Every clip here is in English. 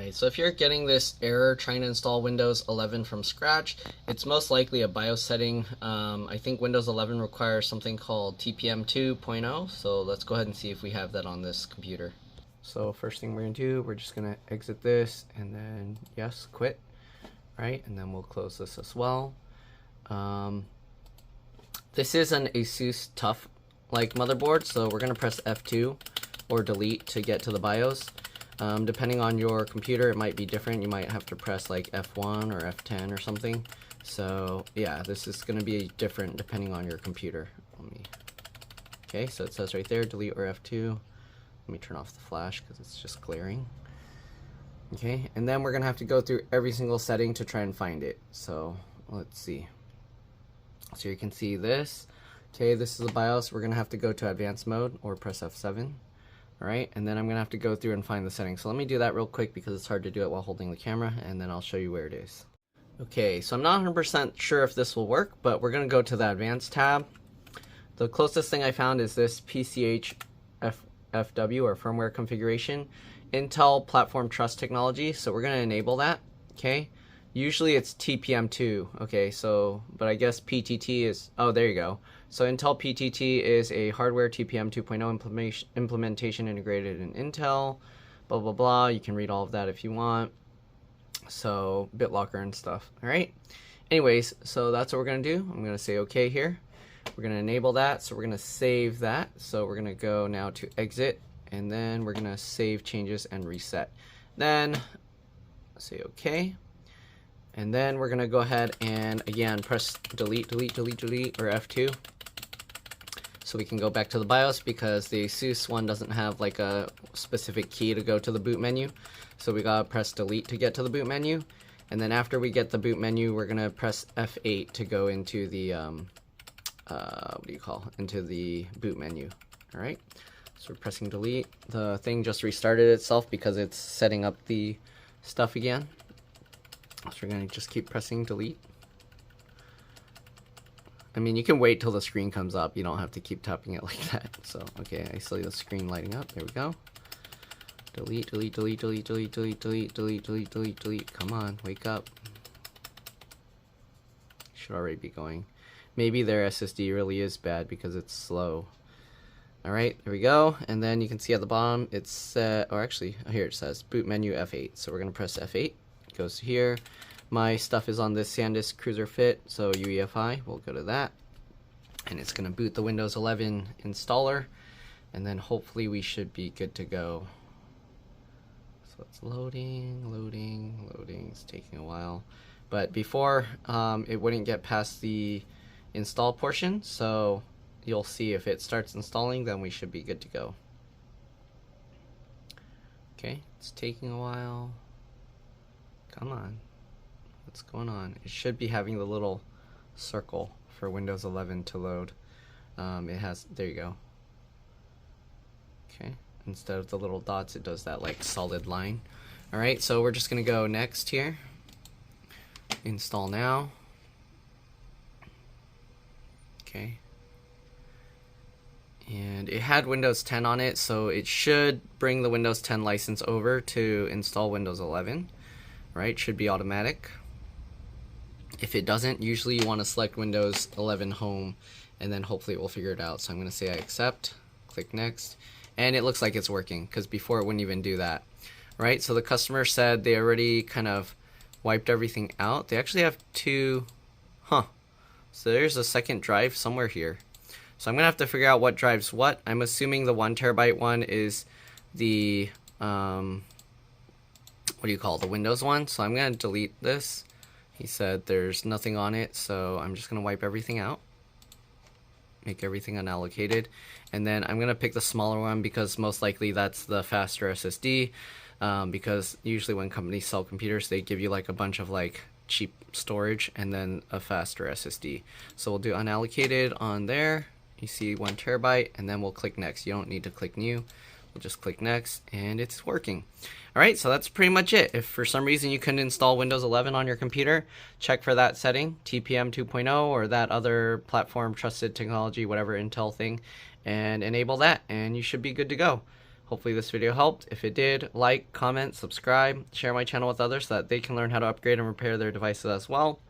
Alright, so if you're getting this error trying to install Windows 11 from scratch, it's most likely a BIOS setting. I think Windows 11 requires something called TPM 2.0, so let's go ahead and see if we have that on this computer. So first thing we're going to do, we're just going to exit this and then yes, quit, right? And then we'll close this as well. This is an Asus TUF like motherboard, so we're going to press F2 or delete to get to the BIOS. Depending on your computer, it might be different. You might have to press like F1 or F10 or something. So yeah, this is going to be different depending on your computer. Okay, so it says right there, delete or F2. Let me turn off the flash because it's just glaring. Okay, and then we're going to have to go through every single setting to try and find it. So let's see. So you can see this. Okay, this is the BIOS. We're going to have to go to advanced mode or press F7. Alright, and then I'm going to have to go through and find the settings. So let me do that real quick because it's hard to do it while holding the camera, and then I'll show you where it is. Okay, so I'm not 100% sure if this will work, but we're going to go to the Advanced tab. The closest thing I found is this PCH FW or firmware configuration, Intel Platform Trust Technology, so we're going to enable that. Okay, usually it's TPM2, okay, so, but I guess PTT is, oh, there you go. So Intel PTT is a hardware TPM 2.0 implementation integrated in Intel, blah, blah, blah. You can read all of that if you want. So BitLocker and stuff, all right? Anyways, so that's what we're going to do. I'm going to say OK here. We're going to enable that, so we're going to save that. So we're going to go now to exit, and then we're going to save changes and reset. Then say OK. And then we're going to go ahead and, again, press delete, delete, delete, delete, or F2. So we can go back to the BIOS because the Asus one doesn't have like a specific key to go to the boot menu. So we gotta press delete to get to the boot menu. And then after we get the boot menu, we're gonna press F8 to go into the, into the boot menu. All right, so we're pressing delete. The thing just restarted itself because it's setting up the stuff again. So we're gonna just keep pressing delete. I mean, you can wait till the screen comes up. You don't have to keep tapping it like that. So, okay, I see the screen lighting up. There we go. Delete, delete, delete, delete, delete, delete, delete, delete, delete, delete, delete. Come on, wake up. Should already be going. Maybe their SSD really is bad because it's slow. Alright, there we go. And then you can see at the bottom, it's, or actually, here it says boot menu F8. So we're going to press F8. It goes here. My stuff is on this SanDisk Cruiser Fit, so UEFI, we'll go to that. And it's going to boot the Windows 11 installer, and then hopefully we should be good to go. So it's loading, loading, loading, it's taking a while. But before, it wouldn't get past the install portion, so you'll see if it starts installing, then we should be good to go. Okay, it's taking a while. Come on. What's going on? It should be having the little circle for Windows 11 to load. It has, there you go. Okay, instead of the little dots, it does that like solid line. All right, so we're just gonna go next here. Install now. Okay. And it had Windows 10 on it, so it should bring the Windows 10 license over to install Windows 11. Right, should be automatic. If it doesn't, usually you want to select Windows 11 Home, and then hopefully it will figure it out. So I'm going to say I accept, click next, and it looks like it's working because before it wouldn't even do that. Right, so the customer said they already kind of wiped everything out. They actually have two, so there's a second drive somewhere here. So I'm going to have to figure out what drives what. I'm assuming the 1 terabyte one is the, what do you call it, the Windows one. So I'm going to delete this. He said there's nothing on it, so I'm just going to wipe everything out, make everything unallocated, and then I'm going to pick the smaller one because most likely that's the faster SSD, because usually when companies sell computers, they give you like a bunch of like cheap storage and then a faster SSD. So we'll do unallocated on there. You see 1 terabyte, and then we'll click next. You don't need to click new. We'll just click next, and it's working. Alright, so that's pretty much it. If for some reason you couldn't install Windows 11 on your computer, check for that setting, TPM 2.0 or that other platform trusted technology, whatever Intel thing, and enable that, and you should be good to go. Hopefully this video helped. If it did, like, comment, subscribe, share my channel with others so that they can learn how to upgrade and repair their devices as well.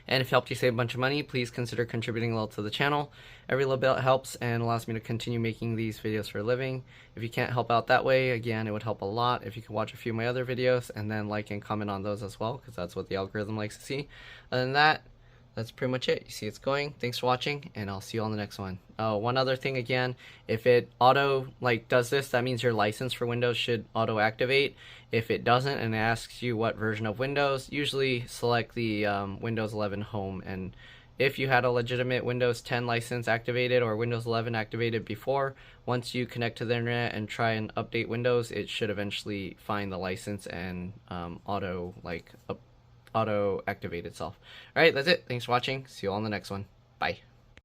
And if it helped you save a bunch of money, please consider contributing a little to the channel. Every little bit helps and allows me to continue making these videos for a living. If you can't help out that way, again, it would help a lot if you could watch a few of my other videos and then like and comment on those as well, because that's what the algorithm likes to see. Other than that, that's pretty much it. You see it's going. Thanks for watching, and I'll see you on the next one. Oh, one other thing again, if it auto does this, that means your license for Windows should auto activate. If it doesn't and it asks you what version of Windows, usually select the Windows 11 Home. And if you had a legitimate Windows 10 license activated or Windows 11 activated before, once you connect to the internet and try and update Windows, it should eventually find the license and auto activate itself. Alright, that's it. Thanks for watching. See you all in the next one. Bye.